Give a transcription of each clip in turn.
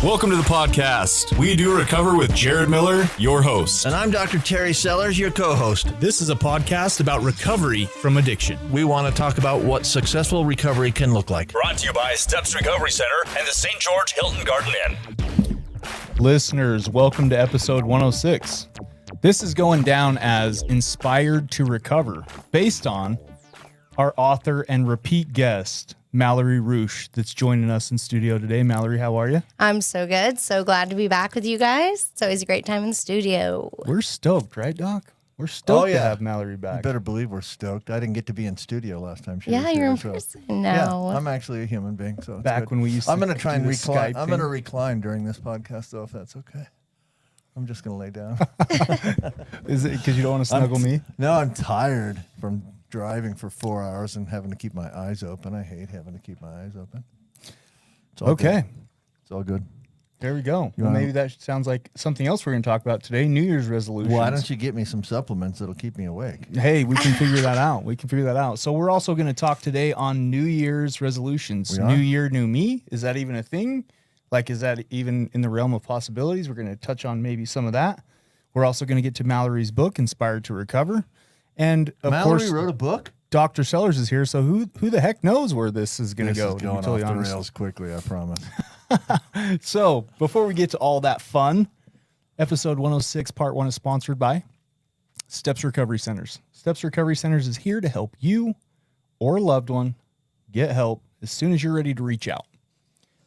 Welcome to the podcast. We do recover with Jared Miller, your host. And I'm Dr. Terry Sellers, your co-host. This is a podcast about recovery from addiction. We want to talk about what successful recovery can look like. Brought to you by Steps Recovery Center and the St. George Hilton Garden Inn. Listeners, welcome to episode 106. This is going down as Inspired to Recover, based on our author and repeat guest, Malory Ruesch, that's joining us in studio today. Malory, how are you? I'm so good. So glad to be back with you guys. It's always a great time in the studio. We're stoked, right, Doc? We're stoked to have Malory back. You better believe we're stoked. I didn't get to be in studio last time. Yeah, you're in person now. Yeah, I'm actually a human being. So back when we used to I'm going to try and recline. Skype I'm going to recline during this podcast, though, if that's okay. I'm just going to lay down. Is it because you don't want to snuggle me? No, I'm tired from driving for 4 hours and having to keep my eyes open. I hate having to keep my eyes open. It's all Okay. good. It's all good. There we go. Well, maybe that sounds like something else we're going to talk about today, New Year's resolutions. Why don't you get me some supplements that'll keep me awake? Hey, we can figure that out. So we're also going to talk today on New Year's resolutions. New year, new me. Is that even a thing? Like, is that even in the realm of possibilities? We're going to touch on maybe some of that. We're also going to get to Malory's book, Inspired to Recover. And of course, Malory wrote a book? Dr. Sellers is here. So who the heck knows where this is going to go? This is going totally off the honest. rails quickly, I promise. So before we get to all that fun, episode 106, part 1 is sponsored by Steps Recovery Centers. Steps Recovery Centers is here to help you or a loved one get help as soon as you're ready to reach out.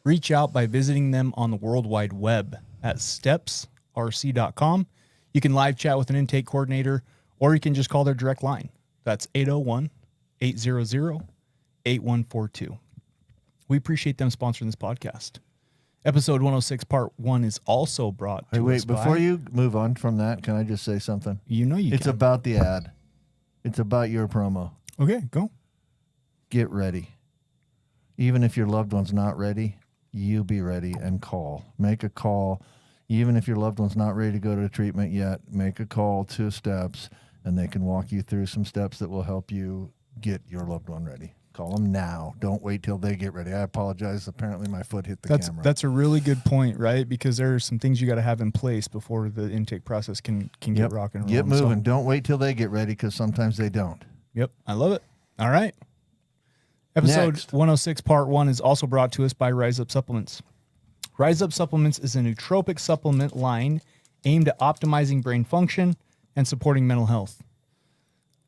Reach out by visiting them on the World Wide Web at stepsrc.com. You can live chat with an intake coordinator, or you can just call their direct line. That's 801-800-8142. We appreciate them sponsoring this podcast. Episode 106, part 1 is also brought to us by... Before you move on from that, can I just say something? You know you It's can. about the ad. It's about your promo. Okay, go. Get ready. Even if your loved one's not ready, you be ready and call. Make a call. Even if your loved one's not ready to go to treatment yet, make a call to Steps, and they can walk you through some steps that will help you get your loved one ready. Call them now. Don't wait till they get ready. I apologize. Apparently, my foot hit the camera. That's a really good point, right? Because there are some things you got to have in place before the intake process can get rocking and rolling. Get moving. So, don't wait till they get ready, because sometimes they don't. Yep, I love it. All right. Episode 106, part 1 is also brought to us by Rise Up Supplements. Rise Up Supplements is a nootropic supplement line aimed at optimizing brain function and supporting mental health.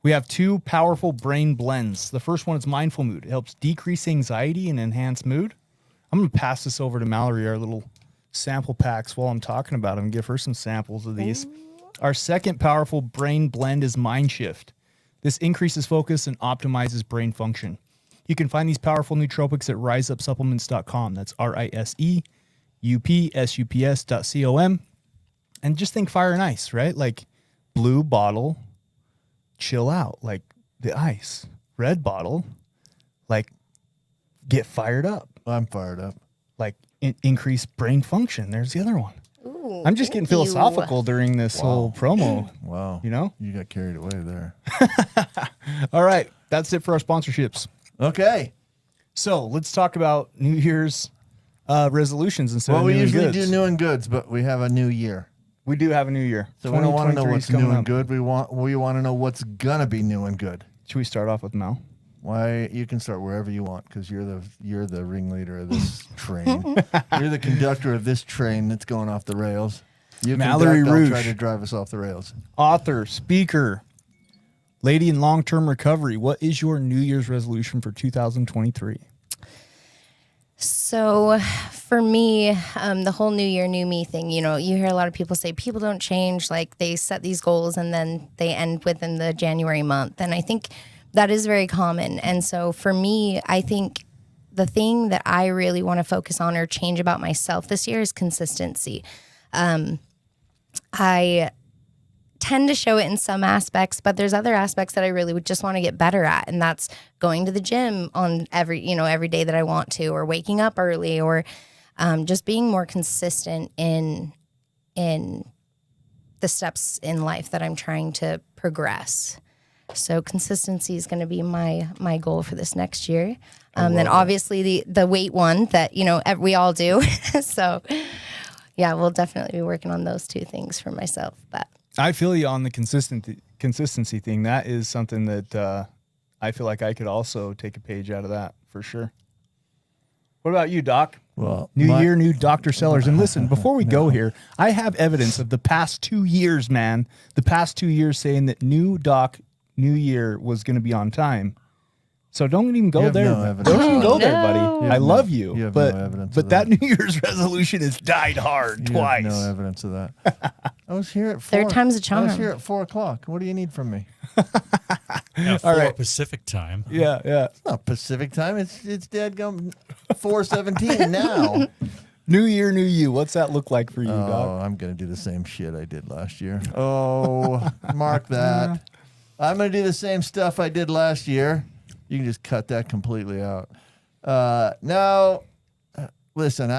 We have 2 powerful brain blends. The first one is Mindful Mood. It helps decrease anxiety and enhance mood. I'm going to pass this over to Malory, our little sample packs, while I'm talking about them, give her some samples of these. Our second powerful brain blend is Mind Shift. This increases focus and optimizes brain function. You can find these powerful nootropics at riseupsupplements.com. That's riseupsups.com. And just think fire and ice, right? Like blue bottle, chill out, like the ice. Red bottle, like get fired up. I'm fired up. Like increase brain function. There's the other one. Ooh, I'm just getting philosophical during this whole promo. Wow. You know? You got carried away there. All right. That's it for our sponsorships. Okay. So let's talk about New Year's resolutions instead of Well, new we and usually goods. do new and goods, but we have a new year. We do have a new year. So we don't want to know 2023 what's is coming new and up. good. We want to know what's gonna be new and good. Should we start off with Mel? Why, you can start wherever you want, because you're the ringleader of this train. You're the conductor of this train that's going off the rails. You Malory conduct, I'll Ruesch. try to drive us off the rails. Author, speaker, lady in long-term recovery. What is your New Year's resolution for 2023? So for me, the whole new year, new me thing, you hear a lot of people say people don't change, like they set these goals and then they end within the January month. And I think that is very common. And so for me, I think the thing that I really want to focus on or change about myself this year is consistency. I tend to show it in some aspects, but there's other aspects that I really would just want to get better at. And that's going to the gym on every day that I want to, or waking up early, or just being more consistent in the steps in life that I'm trying to progress. So consistency is going to be my goal for this next year. Then obviously the weight one that, we all do. So yeah, we'll definitely be working on those two things for myself. But I feel you on the consistency thing. That is something that I feel like I could also take a page out of that for sure. What about you, Doc? Well, New year, new Dr. Sellers. And listen, before we go here, I have evidence of the past 2 years, man. The past 2 years saying that new Doc, new year was going to be on time. So don't even go there. No evidence. Don't even go there, no. buddy. I love you. You have but no evidence but of that that. New Year's resolution has died hard You twice. have no evidence of that. I was here at 4. Third time's a I charm. was here at 4:00. What do you need from me? Yeah, All 4 right. Pacific time. Yeah. It's not Pacific time. It's dadgum 4:17 now. New year, new you. What's that look like for you, Oh, Doc? I'm gonna do the same shit I did last year. Oh, mark that. I'm gonna do the same stuff I did last year. You can just cut that completely out. No, listen.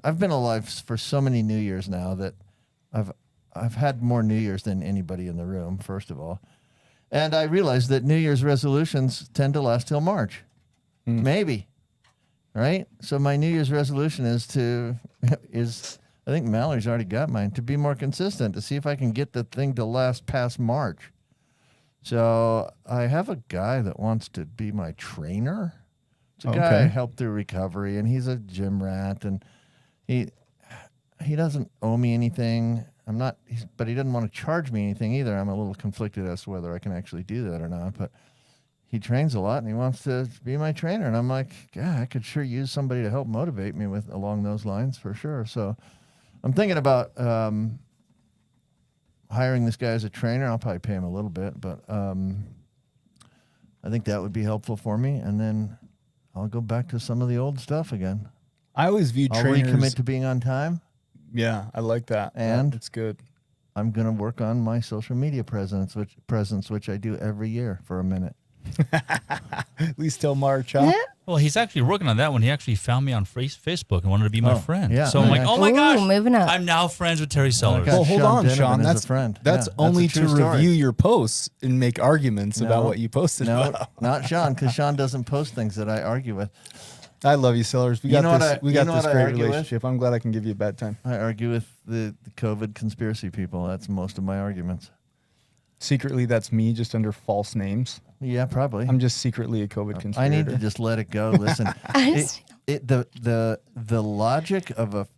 I've been alive for so many New Years now that I've had more New Years than anybody in the room. First of all, and I realized that New Year's resolutions tend to last till March, maybe. Right? So my New Year's resolution is I think Mallory's already got mine, to be more consistent, to see if I can get the thing to last past March. So I have a guy that wants to be my trainer. It's a guy I Okay. helped through recovery, and he's a gym rat, and he doesn't owe me anything. But he doesn't want to charge me anything either. I'm a little conflicted as to whether I can actually do that or not, but he trains a lot and he wants to be my trainer. And I'm like, yeah, I could sure use somebody to help motivate me along those lines for sure. So I'm thinking about hiring this guy as a trainer. I'll probably pay him a little bit, but I think that would be helpful for me. And then I'll go back to some of the old stuff again. I always view I'll trainers. recommit to being on time. Yeah, I like that. And- it's good. I'm going to work on my social media presence, which I do every year for a minute. At least till March, huh? Well, he's actually working on that one. He actually found me on Facebook and wanted to be my friend. yeah. So I'm like, oh my Ooh, gosh, moving up. I'm now friends with Terry Sellers. Okay. Well, hold Sean on, Denneman Sean. is a That's friend. That's Yeah, that's only a to true story. review your posts and make arguments about No. what you posted. No, about. not Sean, because Sean doesn't post things that I argue with. I love you, Sellers. We You got know what this. I- We you got know this what I great argue with? relationship. I'm glad I can give you a bad time. I argue with the COVID conspiracy people. That's most of my arguments. Secretly, that's me, just under false names. Yeah, probably. I'm just secretly a COVID conspirator. I need to just let it go. Listen, the logic of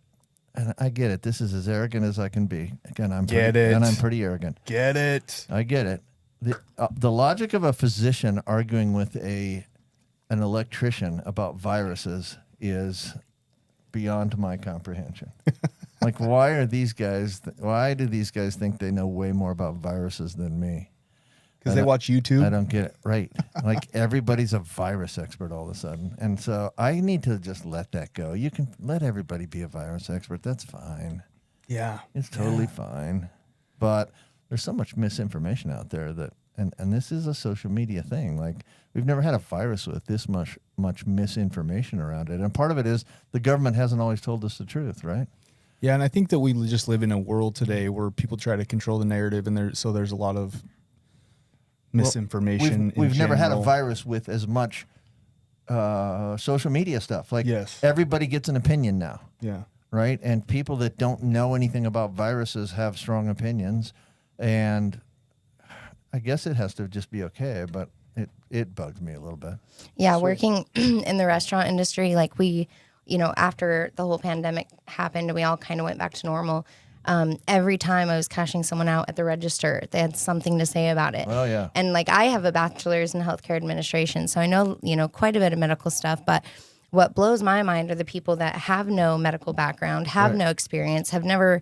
and I get it. This is as arrogant as I can be. Again, I'm Get pretty, it. and I'm pretty arrogant. get it. I get it. The logic of a physician arguing with an electrician about viruses is beyond my comprehension. Like, why do these guys think they know way more about viruses than me? Because they watch YouTube. I don't get it. Right. Like, everybody's a virus expert all of a sudden. And so I need to just let that go. You can let everybody be a virus expert. That's fine. Yeah. It's totally fine. But there's so much misinformation out there that, and this is a social media thing. Like, we've never had a virus with this much misinformation around it. And part of it is the government hasn't always told us the truth, right? Yeah, and I think that we just live in a world today where people try to control the narrative, and there's a lot of misinformation. We've never had a general. virus with as much social media stuff. Like, Yes. everybody gets an opinion now, Yeah. right? And people that don't know anything about viruses have strong opinions. And I guess it has to just be okay, but it bugs me a little bit. Yeah, working in the restaurant industry, like we, after the whole pandemic happened and we all kind of went back to normal, every time I was cashing someone out at the register, they had something to say about it. Oh, yeah. And like I have a bachelor's in healthcare administration, so I know, quite a bit of medical stuff, but what blows my mind are the people that have no medical background, have no experience, have never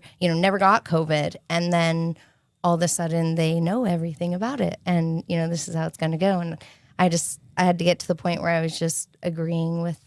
got COVID, and then all of a sudden they know everything about it. And, this is how it's going to go. And I had to get to the point where I was just agreeing with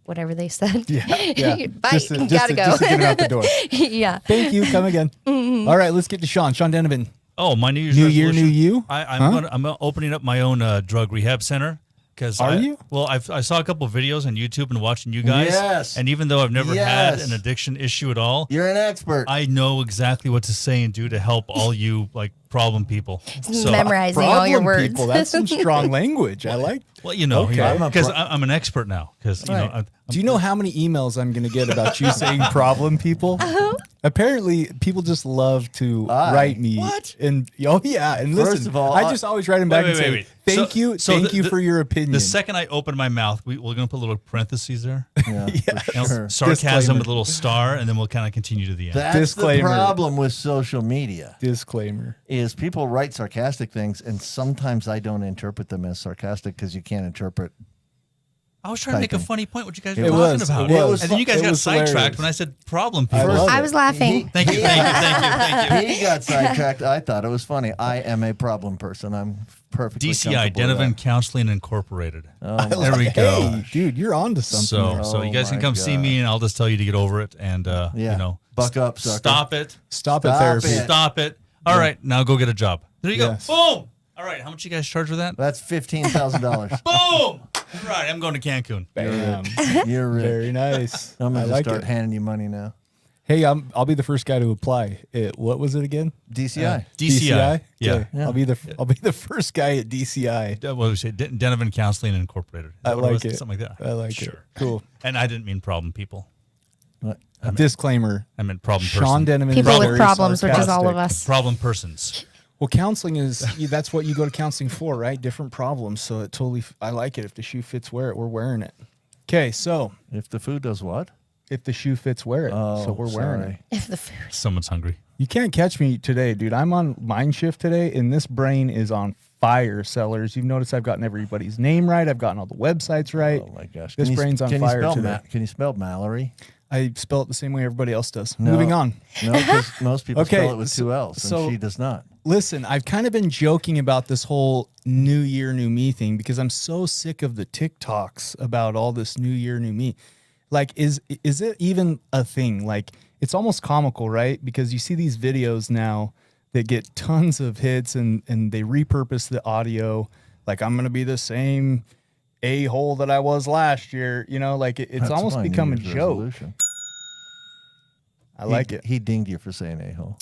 whatever they said. Yeah. Bye. Just to Gotta go. Just to get it out the door. Yeah. Thank you. Come again. All right, let's get to Sean. Sean Donovan. Oh, my New Year's New year, resolution. new you? I'm opening up my own drug rehab center. Because Are you? Well, I saw a couple of videos on YouTube and watching you guys. Yes. And even though I've never had Yes. an addiction issue at all, You're an expert. I know exactly what to say and do to help all you like problem people. So, Memorizing all your Problem words. people. That's some strong language. I like. well, you know, Okay. because I'm an expert now. Because you know, Do you know how many emails I'm going to get about you saying problem people? Apparently, people just love to write me. What? And oh yeah, and listen. First of all, I just always write them back Wait, and wait, say, wait. "Thank So- you, so thank the- you the- for your opinion." the second I open my mouth, we're going to put a little parentheses there. Yeah, for You know, sure. sarcasm Disclaimer. with a little star, and then we'll kind of continue to the end. That's Disclaimer. the problem with social media Disclaimer. is people write sarcastic things, and sometimes I don't interpret them as sarcastic because you can't interpret. I was trying to make a Typing. funny point. What you guys It were talking was, about, it was. and then you guys It got was sidetracked hilarious. when I said problem I people. love I it. was laughing. Thank you. He got sidetracked. I thought it was funny. I am a problem person. I'm perfectly DCI, comfortable with Denovan that. Counseling Incorporated. Oh, There we go. Hey, dude, you're on to something. So, there. so you guys Oh can my come see God. me, and I'll just tell you to get over it. And Yeah. you know, Buck up, sucker. Stop it. Stop it, Stop therapy. it. Stop it. All right, now go get a job. There you Yes. go. Boom. All right, how much you guys charge for that? That's $15,000. Boom. All right, I'm going to Cancun. Bam. You're rich. Very nice. I'm I gonna like start it. handing you money now. Hey, I'll be the first guy to apply. What was it again? DCI. DCI. Yeah. Okay. I'll be the first guy at DCI. What did we say? Denovan Counseling Incorporated. Is I that what like was? it. Something like that. I like it. Cool. And I didn't mean problem people. What? Disclaimer. I meant problem Sean person. Denneman People is with very problems, which is all of sarcastic. us. Problem persons. Well, counseling is that's what you go to counseling for, right? Different problems. So it totally, I like it. If the shoe fits, wear it. We're wearing it. Okay, so If the food does what? if the shoe fits, wear it. Oh, so we're wearing sorry. it. If the food. Someone's hungry. You can't catch me today, dude. I'm on mind shift today, and this brain is on fire, sellers. You've noticed I've gotten everybody's name right. I've gotten all the websites right. Oh my gosh. This Can you- brain's on can you fire spell today. Can you spell Malory? I spell it the same way everybody else does. No. Moving on. No, because most people Okay, spell it with two L's, and so- she does not. Listen, I've kind of been joking about this whole new year, new me thing because I'm so sick of the TikToks about all this new year, new me. Like, is it even a thing? Like, it's almost comical, right? Because you see these videos now that get tons of hits and they repurpose the audio. Like, I'm going to be the same a-hole that I was last year. You know, like it's That's almost my New become a Year's joke. resolution. I like it. He dinged you for saying a-hole.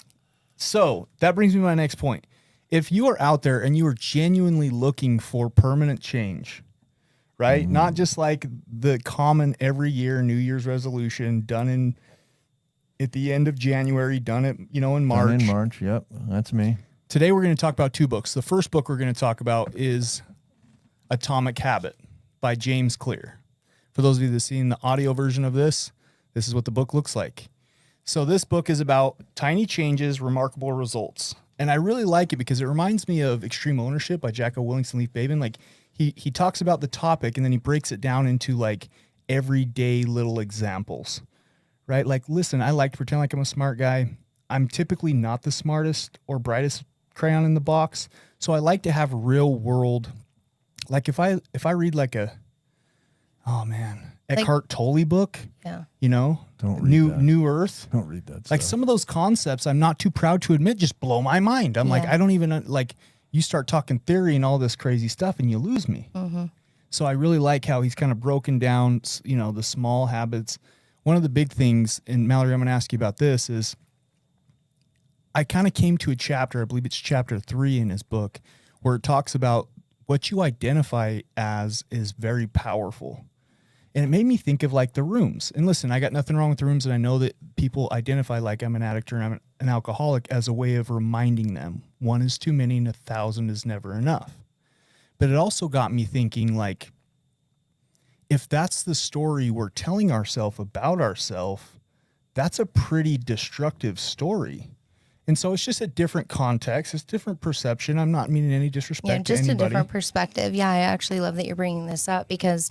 So that brings me to my next point. If you are out there and you are genuinely looking for permanent change, right? Not just like the common every year New Year's resolution done at the end of January, done it, in March. Done in March, yep. That's me. Today we're going to talk about two books. The first book we're going to talk about is Atomic Habit by James Clear. For those of you that have seen the audio version of this is what the book looks like. So this book is about tiny changes, remarkable results. And I really like it because it reminds me of Extreme Ownership by Jacko Willington Leaf Babin. Like he talks about the topic and then he breaks it down into like everyday little examples, right? Like, listen, I like to pretend like I'm a smart guy. I'm typically not the smartest or brightest crayon in the box. So I like to have real world. Like if I read like Eckhart Tolle book, Yeah. Don't read that. New Earth. Don't read that Like stuff. some of those concepts, I'm not too proud to admit, just blow my mind. I'm like, Yeah. I don't even like. You start talking theory and all this crazy stuff, and you lose me. So I really like how he's kind of broken down, the small habits. One of the big things, and Mallory, I'm going to ask you about this, is I kind of came to a chapter, I believe it's chapter 3 in his book, where it talks about what you identify as is very powerful. And it made me think of like the rooms. And listen, I got nothing wrong with the rooms. And I know that people identify like I'm an addict or I'm an alcoholic as a way of reminding them 1 is too many and 1,000 is never enough. But it also got me thinking like, if that's the story we're telling ourselves about ourselves, that's a pretty destructive story. And so it's just a different context. It's different perception. I'm not meaning any disrespect Yeah, just to a anybody. different perspective. Yeah, I actually love that you're bringing this up because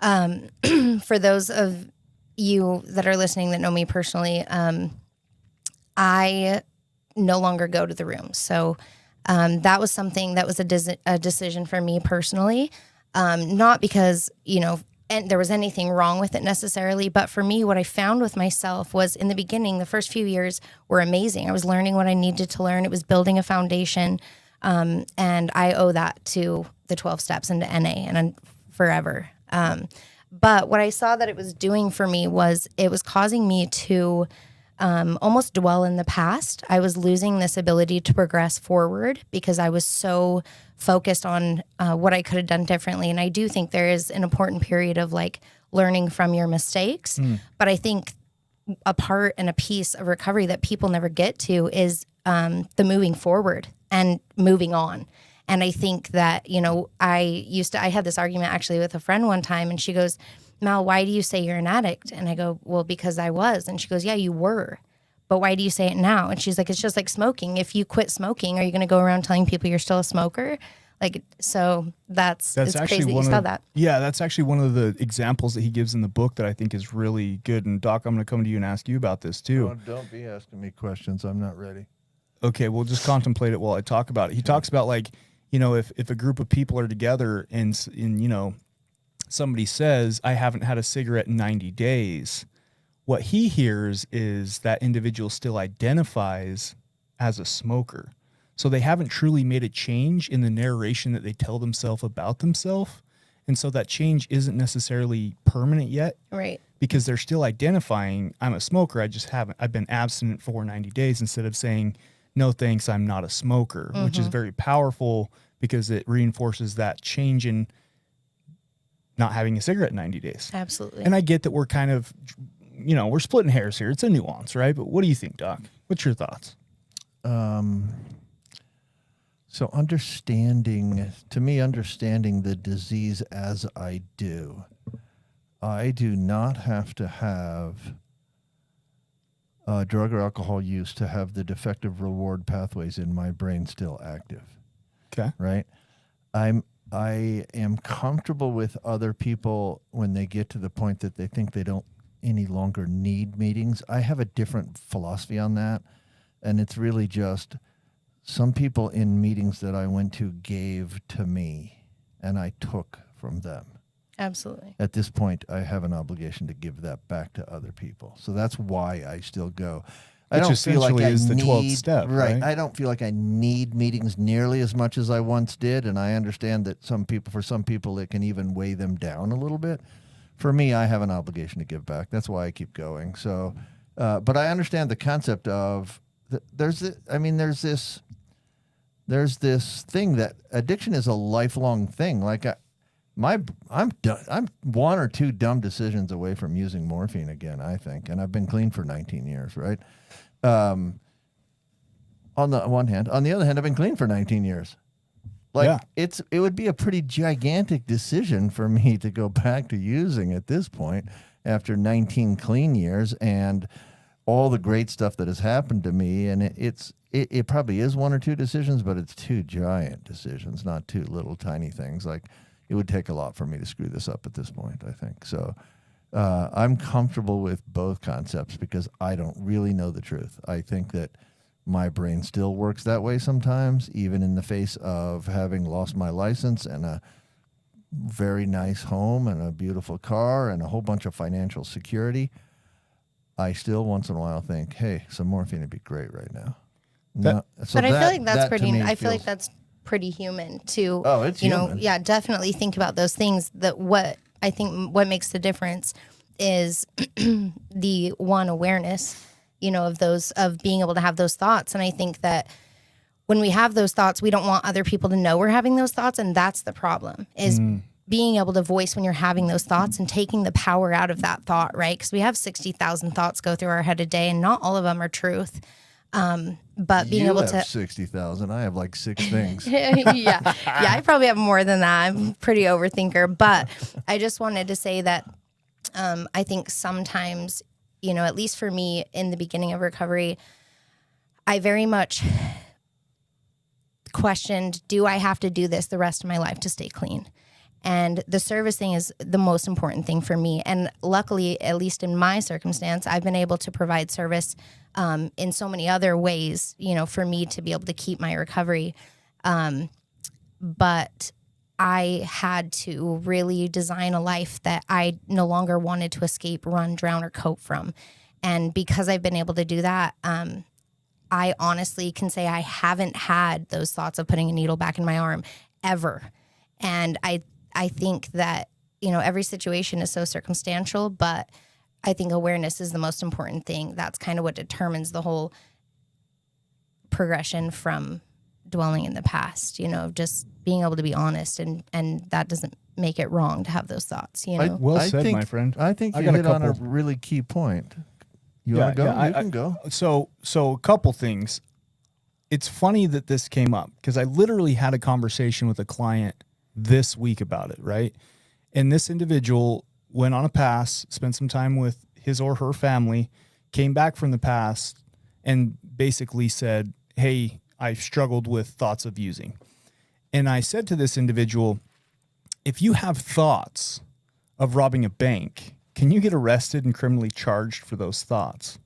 for those of you that are listening that know me personally, I no longer go to the rooms. So that was something that was a decision for me personally, not because, and there was anything wrong with it necessarily, but for me, what I found with myself was in the beginning, the first few years were amazing. I was learning what I needed to learn. It was building a foundation. And I owe that to the 12 steps into NA and forever. But what I saw that it was doing for me was it was causing me to almost dwell in the past. I was losing this ability to progress forward because I was so focused on what I could have done differently. And I do think there is an important period of like learning from your mistakes. But I think a part and a piece of recovery that people never get to is the moving forward and moving on. And I think that, you know, I had this argument actually with a friend one time, and she goes, Mal, why do you say you're an addict? And I go, well, because I was. And she goes, yeah, you were. But why do you say it now? And she's like, it's just like smoking. If you quit smoking, are you going to go around telling people you're still a smoker? Like, so that's it's actually crazy that you said that. Yeah, that's actually one of the examples that he gives in the book that I think is really good. And Doc, I'm going to come to you and ask you about this too. Oh, don't be asking me questions. I'm not ready. Okay, we'll just contemplate it while I talk about it. He talks about, like, you know, if a group of people are together and you know, somebody says, I haven't had a cigarette in 90 days, what he hears is that individual still identifies as a smoker. So they haven't truly made a change in the narration that they tell themselves about themselves. And so that change isn't necessarily permanent yet. Right. Because they're still identifying, I'm a smoker, I've been abstinent for 90 days, instead of saying, no thanks, I'm not a smoker, which is very powerful because it reinforces that change in not having a cigarette in 90 days. Absolutely. And I get that we're kind of, you know, we're splitting hairs here. It's a nuance, right? But what do you think, Doc? What's your thoughts? So understanding the disease as I do not have to have drug or alcohol use to have the defective reward pathways in my brain still active. Okay. Right? I am comfortable with other people when they get to the point that they think they don't any longer need meetings. I have a different philosophy on that. And it's really just some people in meetings that I went to gave to me and I took from them. Absolutely. At this point, I have an obligation to give that back to other people. So that's why I still go. I Which don't feel like essentially I is the need, 12th step, right? I don't feel like I need meetings nearly as much as I once did, and I understand that for some people, it can even weigh them down a little bit. For me, I have an obligation to give back. That's why I keep going. So, but I understand the concept of there's this thing that addiction is a lifelong thing. Like I'm one or two dumb decisions away from using morphine again, I think, and I've been clean for 19 years, right? On the one hand, on the other hand, I've been clean for 19 years. Like it would be a pretty gigantic decision for me to go back to using at this point after 19 clean years and all the great stuff that has happened to me. And it probably is one or two decisions, but it's two giant decisions, not two little tiny things. Like it would take a lot for me to screw this up at this point, I think. So I'm comfortable with both concepts because I don't really know the truth. I think that my brain still works that way sometimes, even in the face of having lost my license and a very nice home and a beautiful car and a whole bunch of financial security. I still once in a while think, hey, some morphine would be great right now. But I feel like that's pretty. I feel like that's pretty human to. Oh, it's human. Yeah, definitely think about those things. That what I think what makes the difference is the one awareness, of being able to have those thoughts. And I think that when we have those thoughts, we don't want other people to know we're having those thoughts, and that's the problem. Is being able to voice when you're having those thoughts and taking the power out of that thought, right? Because we have 60,000 thoughts go through our head a day, and not all of them are truth. But being able to 60,000, I have like 6 things. yeah, I probably have more than that. I'm a pretty overthinker, but I just wanted to say that I think sometimes, at least for me in the beginning of recovery, I very much questioned, do I have to do this the rest of my life to stay clean? And the service thing is the most important thing for me. And luckily, at least in my circumstance, I've been able to provide service in so many other ways, for me to be able to keep my recovery. But I had to really design a life that I no longer wanted to escape, run, drown, or cope from. And because I've been able to do that, I honestly can say I haven't had those thoughts of putting a needle back in my arm ever. And I think that, every situation is so circumstantial, but I think awareness is the most important thing. That's kind of what determines the whole progression from dwelling in the past, just being able to be honest, and that doesn't make it wrong to have those thoughts, Well said, my friend. I think you got hit on a really key point. You want to go? You can go. So a couple things. It's funny that this came up because I literally had a conversation with a client this week about it, right? And this individual went on a pass, spent some time with his or her family, came back from the pass, and basically said, hey, I struggled with thoughts of using. And I said to this individual, if you have thoughts of robbing a bank, can you get arrested and criminally charged for those thoughts?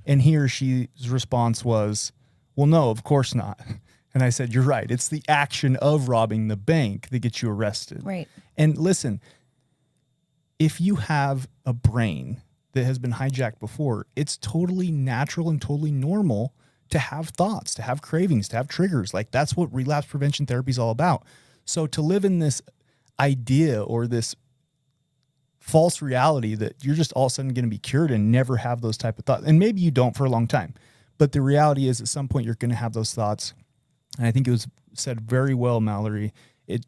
And he or she's response was, well, no, of course not. And I said, you're right. It's the action of robbing the bank that gets you arrested. Right. And listen, if you have a brain that has been hijacked before, it's totally natural and totally normal to have thoughts, to have cravings, to have triggers. Like that's what relapse prevention therapy is all about. So to live in this idea or this false reality that you're just all of a sudden going to be cured and never have those type of thoughts. And maybe you don't for a long time, but the reality is at some point you're going to have those thoughts. And I think it was said very well, Malory.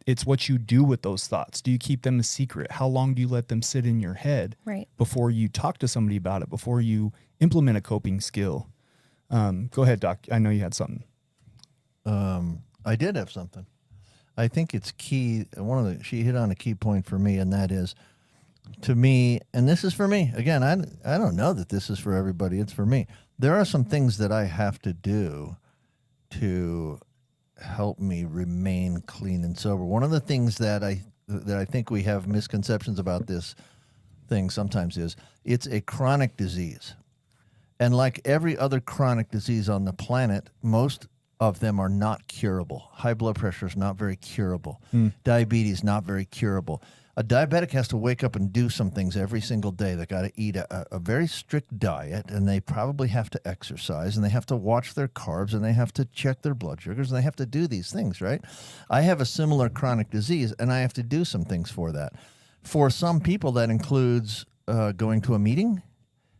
It's what you do with those thoughts. Do you keep them a secret? How long do you let them sit in your head before you talk to somebody about it, before you implement a coping skill? Go ahead, Doc. I know you had something. I did have something. I think it's key. She hit on a key point for me, and that is, to me, and this is for me. Again, I don't know that this is for everybody. It's for me. There are some things that I have to do to help me remain clean and sober. One of the things that I think we have misconceptions about this thing sometimes is it's a chronic disease. And like every other chronic disease on the planet, most of them are not curable. High blood pressure is not very curable. Diabetes, not very curable. A diabetic has to wake up and do some things every single day. They got to eat a very strict diet, and they probably have to exercise, and they have to watch their carbs, and they have to check their blood sugars, and they have to do these things, right? I have a similar chronic disease, and I have to do some things for that. For some people, that includes going to a meeting.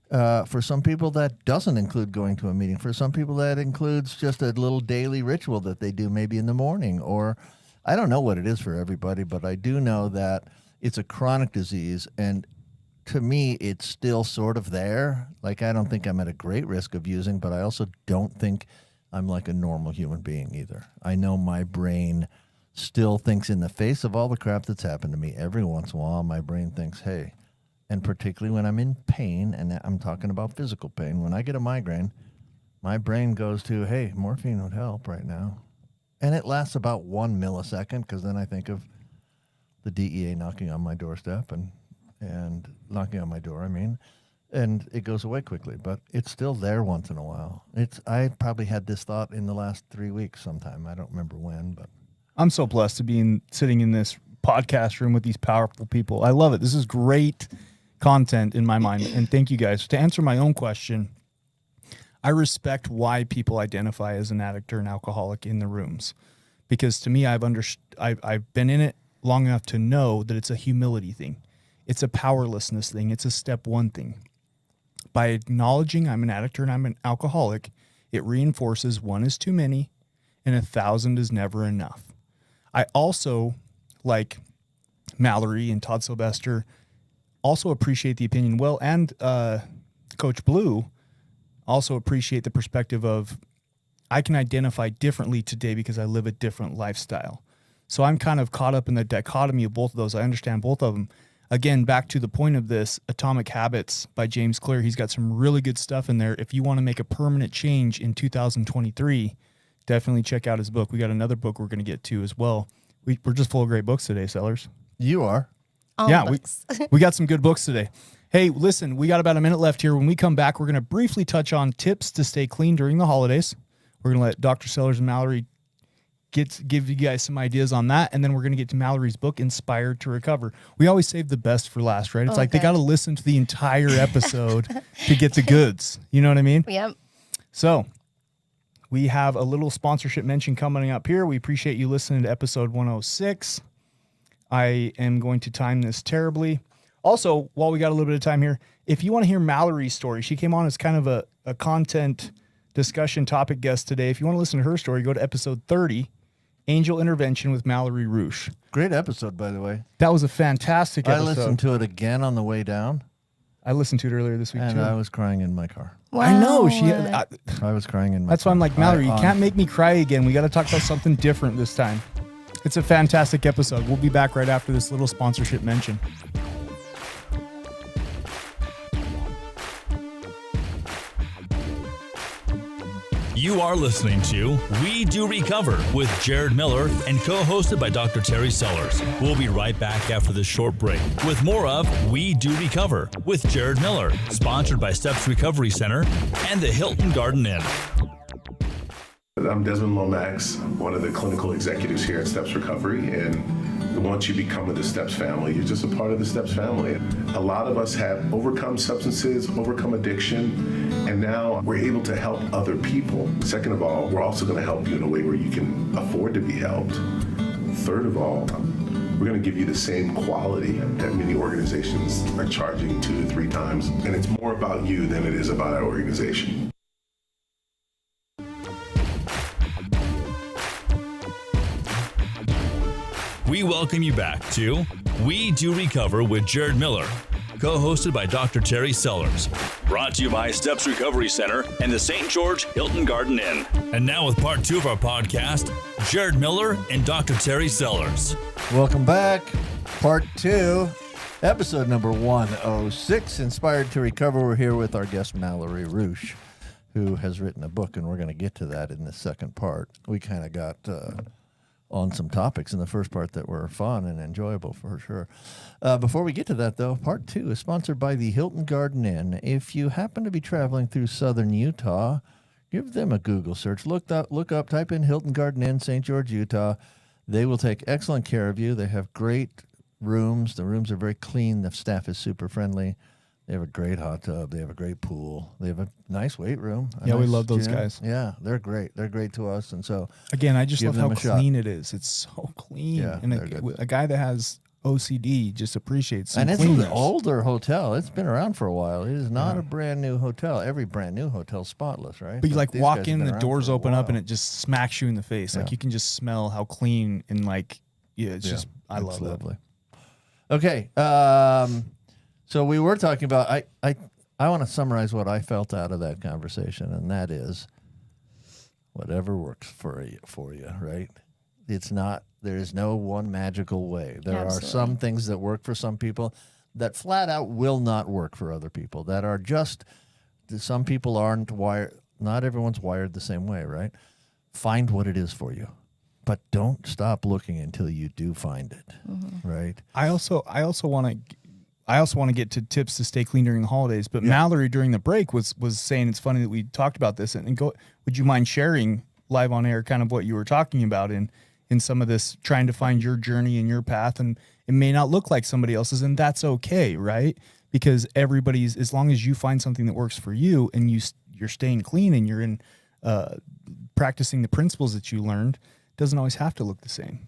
For some people, that doesn't include going to a meeting. For some people, that includes just a little daily ritual that they do maybe in the morning, or I don't know what it is for everybody, but I do know that it's a chronic disease, and to me, it's still sort of there. Like, I don't think I'm at a great risk of using, but I also don't think I'm like a normal human being either. I know my brain still thinks, in the face of all the crap that's happened to me, every once in a while, my brain thinks, hey, and particularly when I'm in pain, and I'm talking about physical pain, when I get a migraine, my brain goes to, hey, morphine would help right now. And it lasts about 1 millisecond, because then I think of the DEA knocking on my doorstep and knocking on my door, and it goes away quickly. But it's still there once in a while. I probably had this thought in the last 3 weeks sometime. I don't remember when, but I'm so blessed to be sitting in this podcast room with these powerful people. I love it. This is great content in my mind. And thank you guys. To answer my own question, I respect why people identify as an addict or an alcoholic in the rooms, because to me, I've been in it long enough to know that it's a humility thing. It's a powerlessness thing. It's a step one thing. By acknowledging I'm an addict or I'm an alcoholic, it reinforces 1 is too many and 1,000 is never enough. I also, like Malory and Todd Sylvester, also appreciate the opinion. Well, and Coach Blue also appreciate the perspective of I can identify differently today because I live a different lifestyle. So I'm kind of caught up in the dichotomy of both of those. I understand both of them. Again, back to the point of this, Atomic Habits by James Clear. He's got some really good stuff in there. If you want to make a permanent change in 2023, definitely check out his book. We got another book we're going to get to as well. We're just full of great books today, Sellers. You are. We got some good books today. Hey, listen, we got about a minute left here. When we come back, we're going to briefly touch on tips to stay clean during the holidays. We're going to let Dr. Sellers and Malory give you guys some ideas on that, and then we're going to get to Malory's book, Inspired to Recover. We always save the best for last, right? It's they got to listen to the entire episode to get the goods. You know what I mean? Yep. So We have a little sponsorship mention coming up here. We appreciate you listening to episode 106. I am going to time this terribly. Also, while we got a little bit of time here, if you want to hear Malory's story, she came on as kind of a content discussion topic guest today. If you want to listen to her story, go to episode 30, Angel Intervention with Malory Ruesch. Great episode, by the way. That was a fantastic episode. I listened to it again on the way down, I listened to it earlier this week, and too. I was crying in my car. Wow. I know. I was crying in my That's car. why I'm like, Mallory, you can't make me cry again. We got to talk about something different this time. It's a fantastic episode. We'll be back right after this little sponsorship mention. You are listening to We Do Recover with Jared Miller and co-hosted by Dr. Terry Sellers. We'll be right back after this short break with more of We Do Recover with Jared Miller, sponsored by Steps Recovery Center and the Hilton Garden Inn. I'm Desmond Lomax, one of the clinical executives here at Steps Recovery, and once you become with the Steps family, you're just a part of the Steps family. A lot of us have overcome substances, overcome addiction, and now we're able to help other people. Second of all, we're also going to help you in a way where you can afford to be helped. Third of all, we're going to give you the same quality that many organizations are charging 2 to 3 times, and it's more about you than it is about our organization. We welcome you back to We Do Recover with Jared Miller, co-hosted by Dr. Terry Sellers. Brought to you by Steps Recovery Center and the St. George Hilton Garden Inn. And now with part 2 of our podcast, Jared Miller and Dr. Terry Sellers. Welcome back. Part 2, episode number 106, Inspired to Recover. We're here with our guest, Malory Ruesch, who has written a book, and we're going to get to that in the second part. We kind of got on some topics in the first part that were fun and enjoyable for sure. Before we get to that, though, part 2 is sponsored by the Hilton Garden Inn. If you happen to be traveling through southern Utah, give them a Google search. Look up, type in Hilton Garden Inn, St. George, Utah. They will take excellent care of you. They have great rooms. The rooms are very clean. The staff is super friendly. They have a great hot tub. They have a great pool. They have a nice weight room. Yeah, we love those guys. Yeah, they're great. They're great to us. And so, again, I just give love how them a shot. clean it is. It's so clean. Yeah, and they're good. a guy that has OCD just appreciates some And it's cleanness. an older hotel. It's been around for a while. It is not a brand new hotel. Every brand new hotel's spotless, right? But you like these walk guys in, have been the around doors for a open up, while. and it just smacks you in the face. Like Yeah. you can just smell how clean and like, yeah, it's just, I It's love it. lovely. Okay, so we were talking about. I want to summarize what I felt out of that conversation, and that is, whatever works for you, right? It's not. There is no one magical way. There Absolutely. are some things that work for some people that flat out will not work for other people. That are just. Some people aren't wired. Not everyone's wired the same way, right? Find what it is for you, but don't stop looking until you do find it, right? I also want to get to tips to stay clean during the holidays. But Malory during the break was saying it's funny that we talked about this, and go. Would you mind sharing live on air kind of what you were talking about in some of this, trying to find your journey and your path, and it may not look like somebody else's, and that's okay, right? Because everybody's, as long as you find something that works for you, and you're staying clean and you're in practicing the principles that you learned, it doesn't always have to look the same.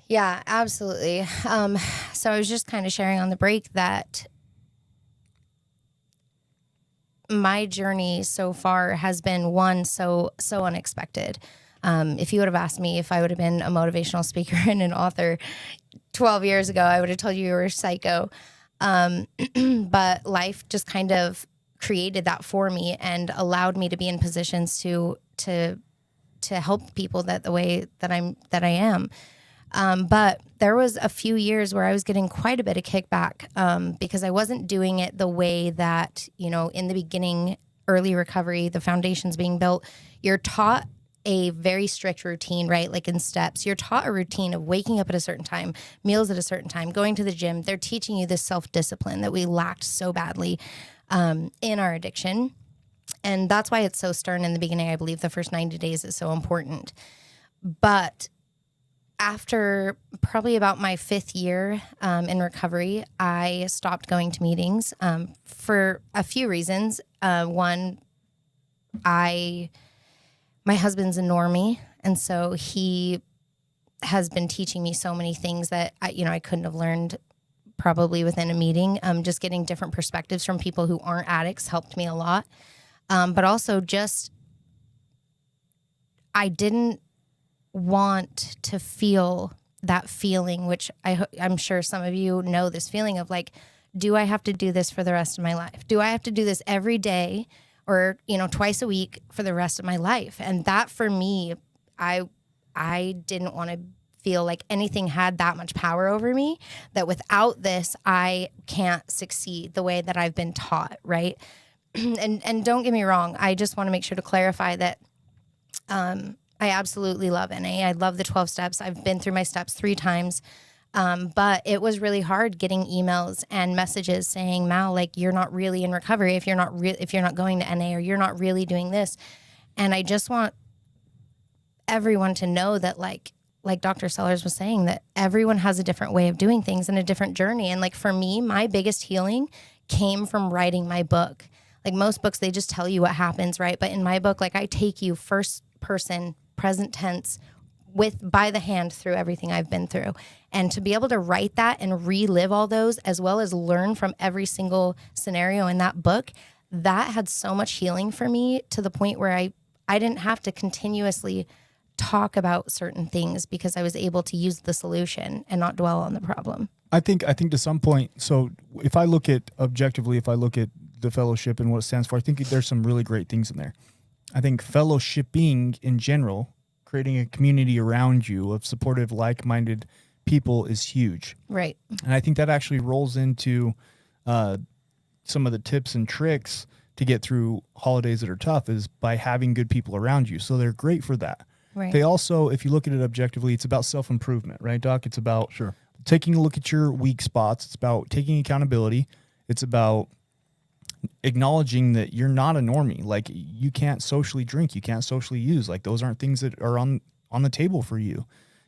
Yeah, absolutely. So I was just kind of sharing on the break that my journey so far has been so unexpected. If you would have asked me if I would have been a motivational speaker and an author 12 years ago, I would have told you you were a psycho. But life just kind of created that for me and allowed me to be in positions to help people the way that I am. But there was a few years where I was getting quite a bit of kickback because I wasn't doing it the way that, in the beginning, early recovery, the foundation's being built. You're taught a very strict routine, right? Like in steps, you're taught a routine of waking up at a certain time, meals at a certain time, going to the gym. They're teaching you this self-discipline that we lacked so badly in our addiction. And that's why it's so stern in the beginning. I believe the first 90 days is so important. But after probably about my 5th year in recovery, I stopped going to meetings for a few reasons. One, I my husband's a normie, and so he has been teaching me so many things that I couldn't have learned probably within a meeting. Just getting different perspectives from people who aren't addicts helped me a lot. But also just, I didn't want to feel that feeling, which I'm sure some of you know this feeling of like, do I have to do this for the rest of my life? Do I have to do this every day or, twice a week for the rest of my life? And that for me, I didn't want to feel like anything had that much power over me, that without this, I can't succeed the way that I've been taught, right? And don't get me wrong, I just want to make sure to clarify that I absolutely love NA. I love the 12 steps. I've been through my steps 3 times. But it was really hard getting emails and messages saying, Mal, like, you're not really in recovery if you're not going to NA, or you're not really doing this. And I just want everyone to know that like Dr. Sellers was saying, that everyone has a different way of doing things and a different journey. And like for me, my biggest healing came from writing my book. Like most books, they just tell you what happens, right? But in my book, like I take you first person, present tense, by the hand through everything I've been through. And to be able to write that and relive all those, as well as learn from every single scenario in that book, that had so much healing for me, to the point where I didn't have to continuously talk about certain things, because I was able to use the solution and not dwell on the problem. I think to some point, so if I look at the fellowship and what it stands for, I think there's some really great things in there. I think fellowshipping in general, creating a community around you of supportive, like-minded people, is huge. Right. And I think that actually rolls into some of the tips and tricks to get through holidays that are tough, is by having good people around you. So they're great for that. Right. They also, if you look at it objectively, it's about self-improvement, right, Doc? It's about taking a look at your weak spots. It's about taking accountability. It's about acknowledging that you're not a normie. Like, you can't socially drink, you can't socially use. Like, those aren't things that are on the table for you.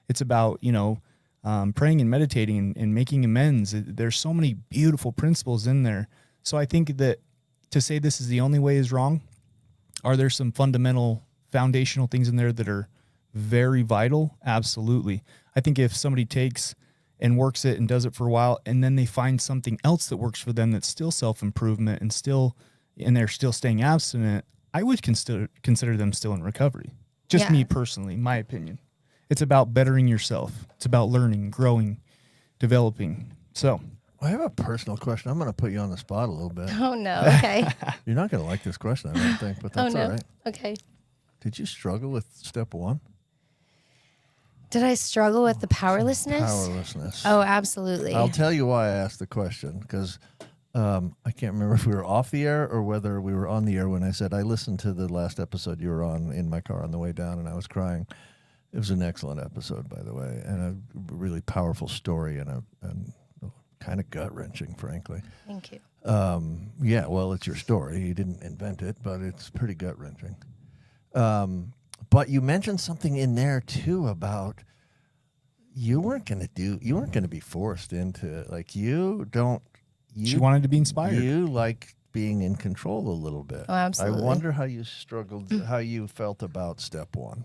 It's about, praying and meditating and making amends. There's so many beautiful principles in there. So I think that to say this is the only way is wrong. Are there some fundamental, foundational things in there that are very vital? Absolutely. I think if somebody takes and works it and does it for a while, and then they find something else that works for them that's still self-improvement and they're still staying abstinent, I would consider them still in recovery. Just me personally, my opinion. It's about bettering yourself. It's about learning, growing, developing. So I have a personal question. I'm going to put you on the spot a little bit. Oh, no. Okay. You're not going to like this question, I don't think, but that's all right. Okay. Did you struggle with step 1? Did I struggle with the powerlessness? Powerlessness. Oh, absolutely. I'll tell you why I asked the question, because I can't remember if we were off the air or whether we were on the air when I said I listened to the last episode you were on in my car on the way down, and I was crying. It was an excellent episode, by the way, and a really powerful story, and kind of gut-wrenching, frankly. Thank you. Yeah, well, it's your story. You didn't invent it, but it's pretty gut-wrenching. But you mentioned something in there too about you weren't going to be forced into, like, she wanted to be inspired. You like being in control a little bit. Oh, absolutely. I wonder how you struggled, how you felt about step 1.